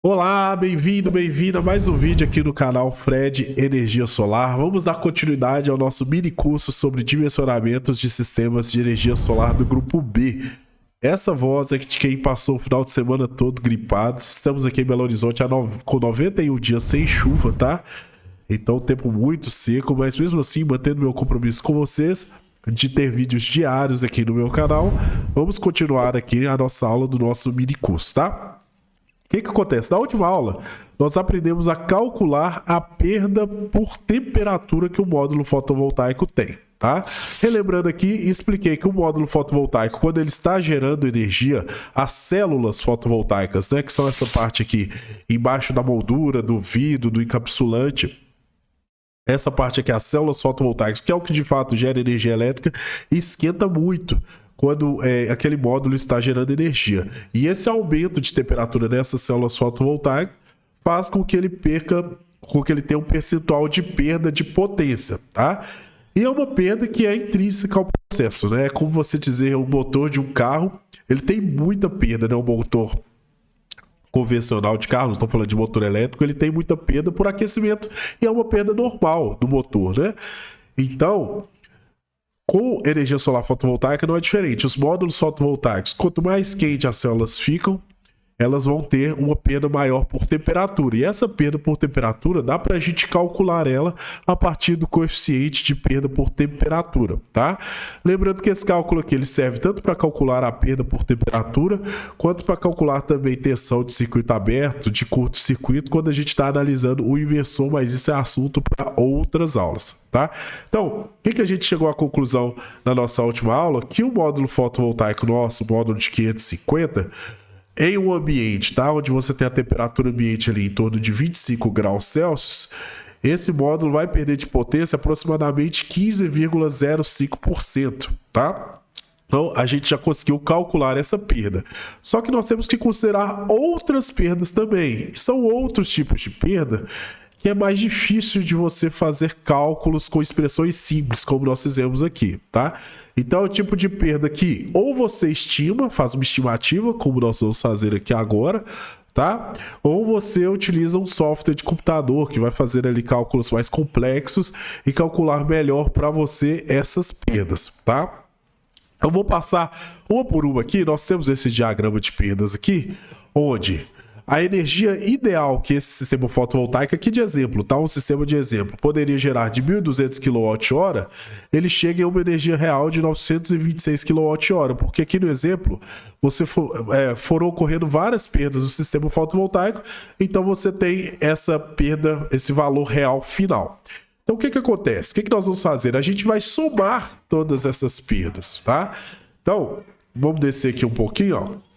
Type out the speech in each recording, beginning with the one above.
Olá, bem-vindo a mais um vídeo aqui no canal Fred Energia Solar. Vamos dar continuidade ao nosso mini curso sobre dimensionamentos de sistemas de energia solar do grupo B. Essa voz é de quem passou o final de semana todo gripado. Estamos aqui em Belo Horizonte com 91 dias sem chuva, tá? Então, tempo muito seco, mas mesmo assim, mantendo meu compromisso com vocês de ter vídeos diários aqui no meu canal, vamos continuar aqui a nossa aula do nosso mini curso, tá? O que acontece? Na última aula, nós aprendemos a calcular a perda por temperatura que o módulo fotovoltaico tem, tá? Relembrando aqui, expliquei que o módulo fotovoltaico, quando ele está gerando energia, as células fotovoltaicas, né, que são essa parte aqui embaixo da moldura, do vidro, do encapsulante, essa parte aqui, as células fotovoltaicas, que é o que de fato gera energia elétrica, esquenta muito quando aquele módulo está gerando energia. E esse aumento de temperatura nessas células fotovoltaicas faz com que ele tenha um percentual de perda de potência, tá? E é uma perda que é intrínseca ao processo, né? É como você dizer, o motor de um carro, ele tem muita perda, né? O motor convencional de carro, não estou falando de motor elétrico, ele tem muita perda por aquecimento e é uma perda normal do motor, né? Então, com energia solar fotovoltaica não é diferente. Os módulos fotovoltaicos, quanto mais quente as células ficam, elas vão ter uma perda maior por temperatura. E essa perda por temperatura, dá para a gente calcular ela a partir do coeficiente de perda por temperatura, tá? Lembrando que esse cálculo aqui ele serve tanto para calcular a perda por temperatura, quanto para calcular também tensão de circuito aberto, de curto-circuito, quando a gente está analisando o inversor, mas isso é assunto para outras aulas, tá? Então, o que a gente chegou à conclusão na nossa última aula? Que o módulo fotovoltaico nosso, o módulo de 550, em um ambiente, tá? Onde você tem a temperatura ambiente ali em torno de 25 graus Celsius, esse módulo vai perder de potência aproximadamente 15,05%, tá? Então, a gente já conseguiu calcular essa perda. Só que nós temos que considerar outras perdas também. São outros tipos de perda que é mais difícil de você fazer cálculos com expressões simples, como nós fizemos aqui, tá? Então, é o tipo de perda que ou você estima, faz uma estimativa, como nós vamos fazer aqui agora, tá? Ou você utiliza um software de computador que vai fazer ali cálculos mais complexos e calcular melhor para você essas perdas, tá? Eu vou passar uma por uma aqui. Nós temos esse diagrama de perdas aqui, onde a energia ideal que esse sistema fotovoltaico, aqui de exemplo, tá? Um sistema de exemplo, poderia gerar de 1.200 kWh, ele chega em uma energia real de 926 kWh, porque aqui no exemplo, foram ocorrendo várias perdas no sistema fotovoltaico, então você tem essa perda, esse valor real final. Então o que acontece? O que nós vamos fazer? A gente vai somar todas essas perdas, tá? Então, vamos descer aqui um pouquinho, ó.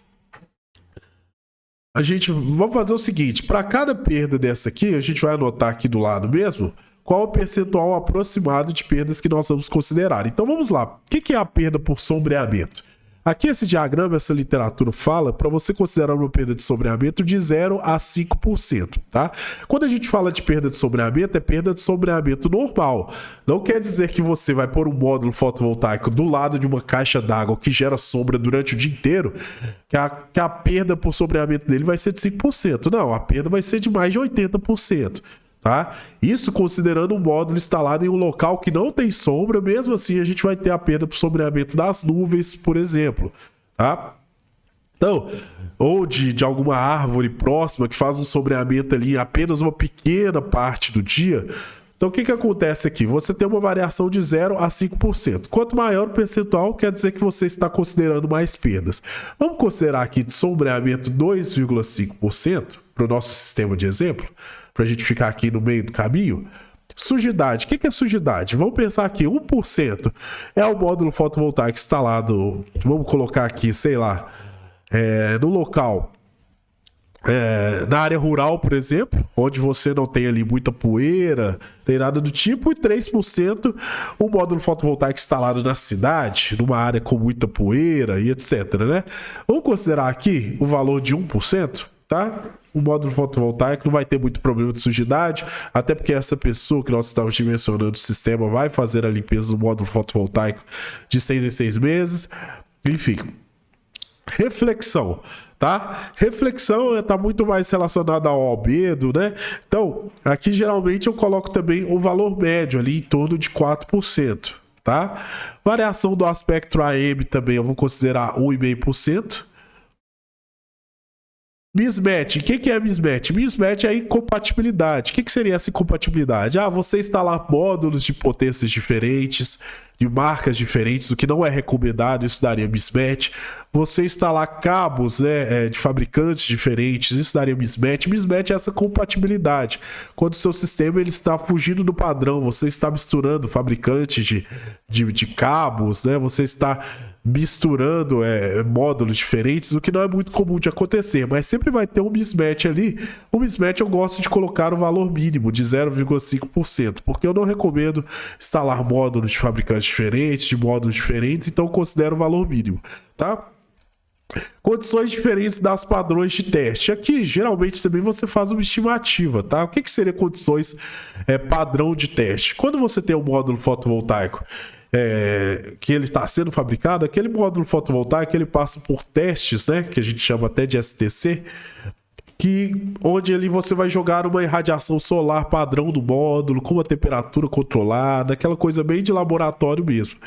Vamos fazer o seguinte, para cada perda dessa aqui, a gente vai anotar aqui do lado mesmo, qual o percentual aproximado de perdas que nós vamos considerar. Então vamos lá, o que é a perda por sombreamento? Aqui esse diagrama, essa literatura fala para você considerar uma perda de sombreamento de 0 a 5%, tá? Quando a gente fala de perda de sombreamento, é perda de sombreamento normal. Não quer dizer que você vai pôr um módulo fotovoltaico do lado de uma caixa d'água que gera sombra durante o dia inteiro, que a perda por sombreamento dele vai ser de 5%. Não, a perda vai ser de mais de 80%. Tá? Isso considerando um módulo instalado em um local que não tem sombra, mesmo assim a gente vai ter a perda por sombreamento das nuvens, por exemplo, tá? Então, ou de alguma árvore próxima que faz um sombreamento ali em apenas uma pequena parte do dia. Então, o que acontece aqui? Você tem uma variação de 0 a 5%. Quanto maior o percentual, quer dizer que você está considerando mais perdas. Vamos considerar aqui de sombreamento 2,5% para o nosso sistema de exemplo, para a gente ficar aqui no meio do caminho. Sujidade. O que é sujidade? Vamos pensar aqui, 1% é o módulo fotovoltaico instalado, vamos colocar aqui, sei lá, no local, na área rural, por exemplo, onde você não tem ali muita poeira, nem nada do tipo, e 3% o módulo fotovoltaico instalado na cidade, numa área com muita poeira e etc, né? Vamos considerar aqui o valor de 1%, tá? O módulo fotovoltaico não vai ter muito problema de sujidade, até porque essa pessoa que nós estamos dimensionando o sistema vai fazer a limpeza do módulo fotovoltaico de 6 em 6 meses. Enfim, reflexão. tá? Reflexão está muito mais relacionada ao albedo, né? Então, aqui geralmente eu coloco também o valor médio ali em torno de 4%, tá? Variação do aspecto AM também eu vou considerar 1,5%. Mismatch, o que é mismatch? Mismatch é incompatibilidade. O que seria essa incompatibilidade? Ah, você instalar módulos de potências diferentes, de marcas diferentes, o que não é recomendado, isso daria mismatch. Você instalar cabos, né, de fabricantes diferentes, isso daria mismatch. Mismatch é essa compatibilidade. Quando o seu sistema ele está fugindo do padrão, você está misturando fabricantes de cabos, né, você está misturando módulos diferentes, o que não é muito comum de acontecer, mas sempre vai ter um mismatch ali. O mismatch eu gosto de colocar o valor mínimo de 0,5%, porque eu não recomendo instalar módulos de fabricantes diferentes, de módulos diferentes, então eu considero o valor mínimo, tá? Condições diferentes das padrões de teste. Aqui, geralmente, também você faz uma estimativa, tá? O que seria condições padrão de teste? Quando você tem um módulo fotovoltaico que ele está sendo fabricado, aquele módulo fotovoltaico ele passa por testes, né? Que a gente chama até de STC, onde ali você vai jogar uma irradiação solar padrão do módulo, com uma temperatura controlada, aquela coisa bem de laboratório mesmo.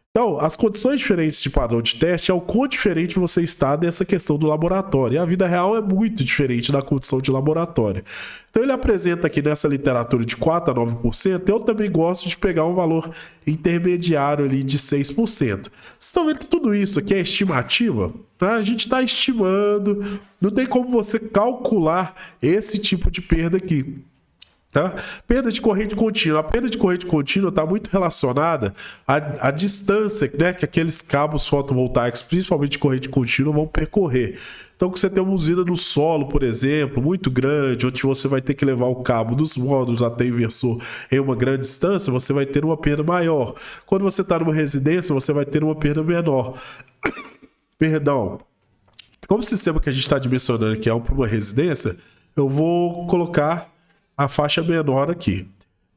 Então, as condições diferentes de padrão de teste é o quão diferente você está dessa questão do laboratório. E a vida real é muito diferente da condição de laboratório. Então, ele apresenta aqui nessa literatura de 4 a 9%. Eu também gosto de pegar um valor intermediário ali de 6%. Vocês estão vendo que tudo isso aqui é estimativa? Tá? A gente está estimando. Não tem como você calcular esse tipo de perda aqui. Tá? Perda de corrente contínua. A perda de corrente contínua está muito relacionada à distância, né, que aqueles cabos fotovoltaicos, principalmente de corrente contínua, vão percorrer. Então, que você tem uma usina no solo, por exemplo, muito grande, onde você vai ter que levar o cabo dos módulos até o inversor em uma grande distância, você vai ter uma perda maior. Quando você está numa residência, você vai ter uma perda menor. Perdão. Como o sistema que a gente está dimensionando aqui é para uma residência, eu vou colocar a faixa menor aqui.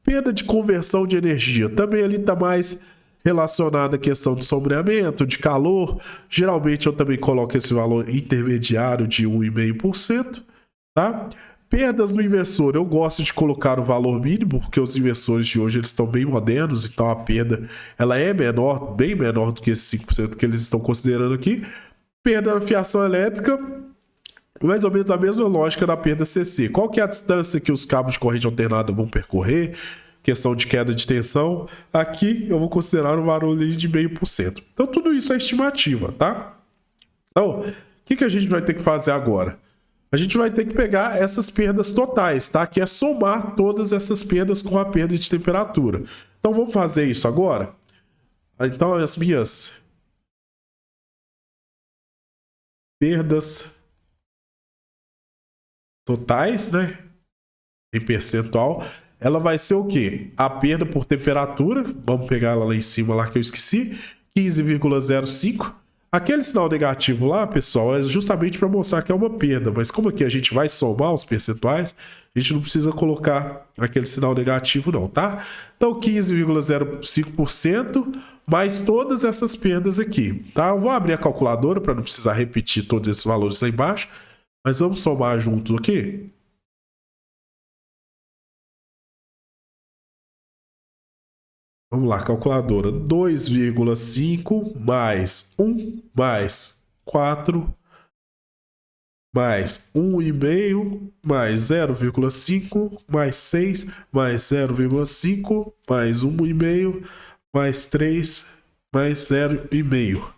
Perda de conversão de energia. Também ali está mais relacionada à questão de sombreamento, de calor. Geralmente eu também coloco esse valor intermediário de 1,5%. Tá? Perdas no inversor. Eu gosto de colocar o valor mínimo, porque os inversores de hoje eles estão bem modernos, então a perda ela é menor, bem menor do que esse 5% que eles estão considerando aqui. Perda na fiação elétrica. Mais ou menos a mesma lógica da perda CC. Qual que é a distância que os cabos de corrente alternada vão percorrer? Questão de queda de tensão. Aqui eu vou considerar um valor de 0,5%. Então tudo isso é estimativa, tá? Então, o que a gente vai ter que fazer agora? A gente vai ter que pegar essas perdas totais, tá? Que é somar todas essas perdas com a perda de temperatura. Então vamos fazer isso agora? Então as minhas perdas totais, né, em percentual, ela vai ser o quê? A perda por temperatura, vamos pegar ela lá em cima lá que eu esqueci, 15,05. Aquele sinal negativo lá, pessoal, é justamente para mostrar que é uma perda, mas como aqui a gente vai somar os percentuais, a gente não precisa colocar aquele sinal negativo não, tá? Então 15,05% mais todas essas perdas aqui, tá? Eu vou abrir a calculadora para não precisar repetir todos esses valores lá embaixo. Mas vamos somar junto aqui. Vamos lá, calculadora. 2,5 mais 1 mais 4 mais 1,5 mais 0,5 mais 6 mais 0,5 mais 1,5 mais 3 mais 0,5.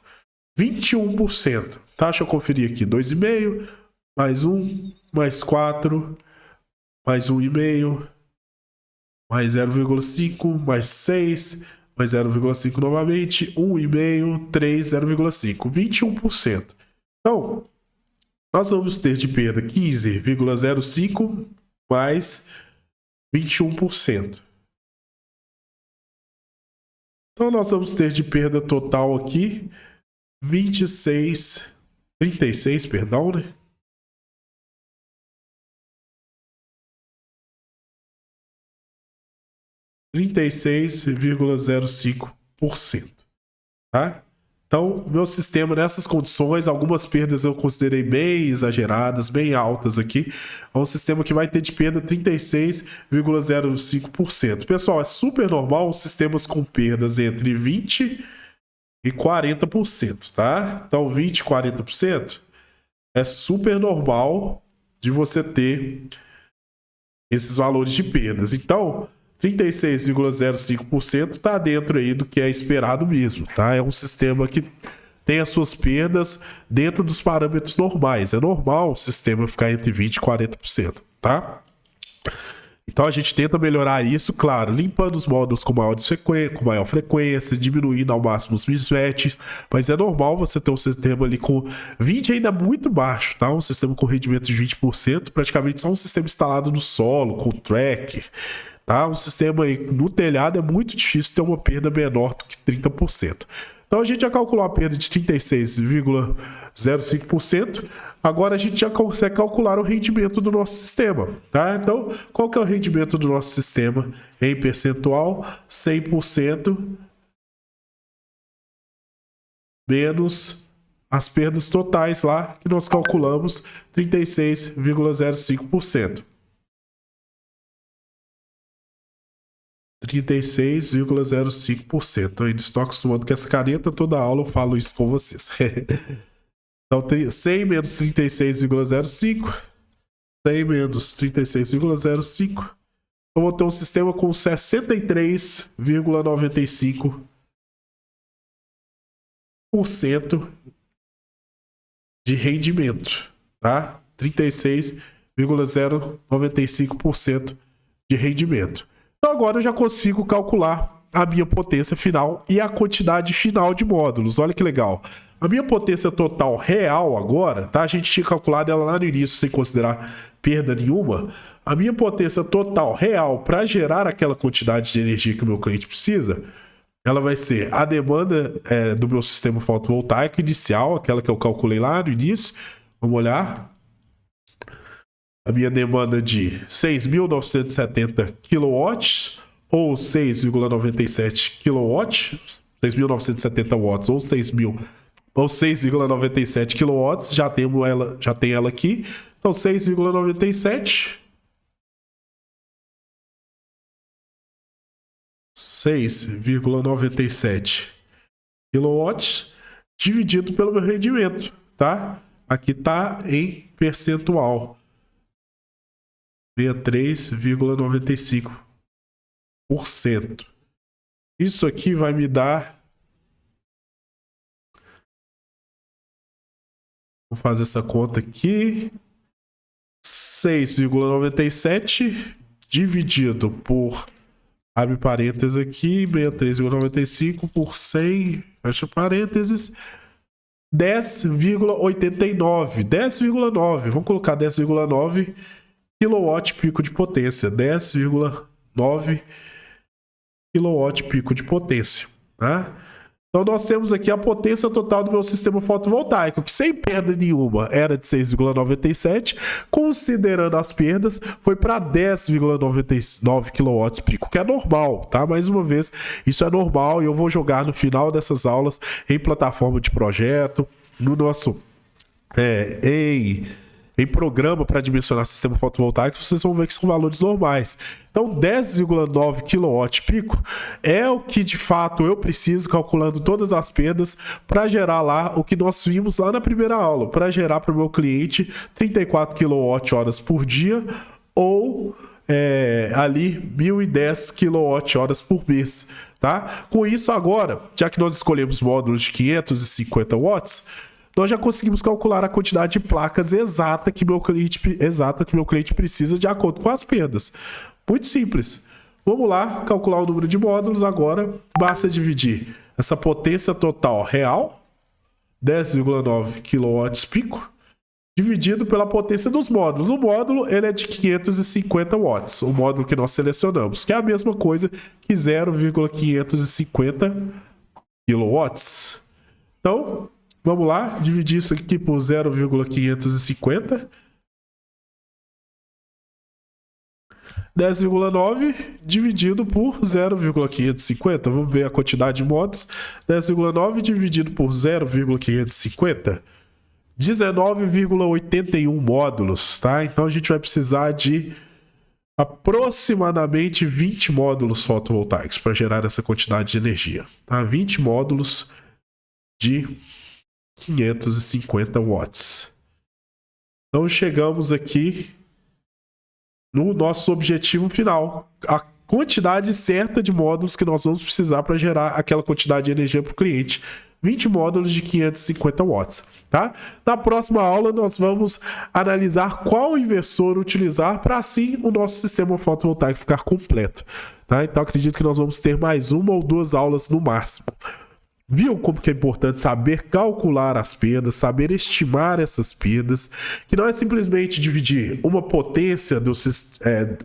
21%. Tá? Deixa eu conferir aqui. 2,5 mais 1, mais 4, mais 1,5, mais 0,5, mais 6, mais 0,5 novamente, 1,5, 3, 0,5, 21%. Então, nós vamos ter de perda 15,05 mais 21%. Então, nós vamos ter de perda total aqui 36, perdão, né? 36,05%, tá? Então, meu sistema nessas condições, algumas perdas eu considerei bem exageradas, bem altas aqui. É um sistema que vai ter de perda 36,05%. Pessoal, é super normal sistemas com perdas entre 20% e 40%, tá? Então, 20% e 40% é super normal de você ter esses valores de perdas. Então, 36,05% está dentro aí do que é esperado mesmo, tá? É um sistema que tem as suas perdas dentro dos parâmetros normais. É normal o sistema ficar entre 20% e 40%, tá? Então a gente tenta melhorar isso, claro, limpando os módulos com maior frequência, diminuindo ao máximo os mismatches, mas é normal você ter um sistema ali com 20% ainda muito baixo, tá? Um sistema com rendimento de 20%, praticamente só um sistema instalado no solo, com tracker, tá? Um sistema aí no telhado é muito difícil ter uma perda menor do que 30%. Então a gente já calculou a perda de 36,05%. Agora a gente já consegue calcular o rendimento do nosso sistema, tá? Então, qual que é o rendimento do nosso sistema em percentual? 100% menos as perdas totais lá, que nós calculamos 36,05%. 36,05%. Eu ainda estou acostumado com essa caneta, toda aula eu falo isso com vocês. Então, tem 100 menos 36,05. 100 menos 36,05. Eu vou ter um sistema com 63,95% de rendimento, tá? 36,095% de rendimento. Então agora eu já consigo calcular a minha potência final e a quantidade final de módulos. Olha que legal. A minha potência total real agora, tá? A gente tinha calculado ela lá no início sem considerar perda nenhuma. A minha potência total real para gerar aquela quantidade de energia que o meu cliente precisa, ela vai ser a demanda do meu sistema fotovoltaico inicial, aquela que eu calculei lá no início. Vamos olhar. A minha demanda de 6.970 kW ou 6,97 kW, 6.970 watts ou 6,97 kW, já tem ela aqui. Então 6,97 kW dividido pelo meu rendimento, tá? Aqui tá em percentual. 63,95%. Isso aqui vai me dar... Vou fazer essa conta aqui. 6,97 dividido por... Abre parênteses aqui. 63,95 por 100. Fecha parênteses. 10,89. 10,9. Vamos colocar 10,9 kW pico de potência, 10,9 kW pico de potência, tá? Então nós temos aqui a potência total do meu sistema fotovoltaico, que sem perda nenhuma era de 6,97, considerando as perdas, foi para 10,99 kW pico, que é normal, tá? Mais uma vez, isso é normal e eu vou jogar no final dessas aulas em plataforma de projeto, no nosso em programa para dimensionar sistema fotovoltaico, vocês vão ver que são valores normais. Então 10,9 kW pico é o que de fato eu preciso, calculando todas as perdas, para gerar lá o que nós vimos lá na primeira aula, para gerar para o meu cliente 34 kWh por dia ou ali 1.010 kWh por mês, tá? Com isso agora, já que nós escolhemos módulos de 550 watts, nós já conseguimos calcular a quantidade de placas exata que meu cliente precisa de acordo com as perdas. Muito simples. Vamos lá, calcular o número de módulos agora. Basta dividir essa potência total real, 10,9 kW pico, dividido pela potência dos módulos. O módulo ele é de 550 watts, o módulo que nós selecionamos, que é a mesma coisa que 0,550 kW. Então, vamos lá, dividir isso aqui por 0,550. 10,9 dividido por 0,550. Vamos ver a quantidade de módulos. 10,9 dividido por 0,550. 19,81 módulos, tá? Então a gente vai precisar de aproximadamente 20 módulos fotovoltaicos para gerar essa quantidade de energia, tá? 20 módulos de 550 watts. Então chegamos aqui no nosso objetivo final, a quantidade certa de módulos que nós vamos precisar para gerar aquela quantidade de energia para o cliente. 20 módulos de 550 watts, tá? Na próxima aula nós vamos analisar qual inversor utilizar para assim o nosso sistema fotovoltaico ficar completo, tá? Então acredito que nós vamos ter mais uma ou duas aulas no máximo. Viu como que é importante saber calcular as perdas, saber estimar essas perdas, que não é simplesmente dividir uma potência,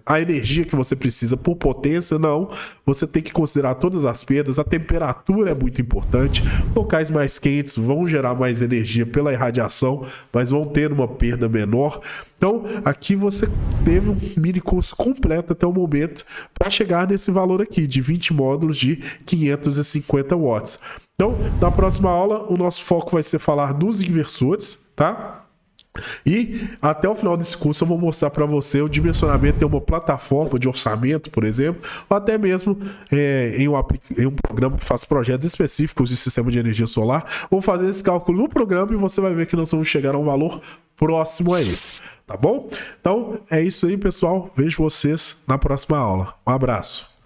a energia que você precisa por potência, não. Você tem que considerar todas as perdas, a temperatura é muito importante, locais mais quentes vão gerar mais energia pela irradiação, mas vão ter uma perda menor. Então, aqui você teve um mini curso completo até o momento para chegar nesse valor aqui, de 20 módulos de 550 watts. Então, na próxima aula, o nosso foco vai ser falar dos inversores, tá? E até o final desse curso eu vou mostrar para você o dimensionamento em uma plataforma de orçamento, por exemplo, ou até mesmo em um programa que faz projetos específicos de sistema de energia solar. Vou fazer esse cálculo no programa e você vai ver que nós vamos chegar a um valor próximo a esse, tá bom? Então é isso aí, pessoal. Vejo vocês na próxima aula. Um abraço.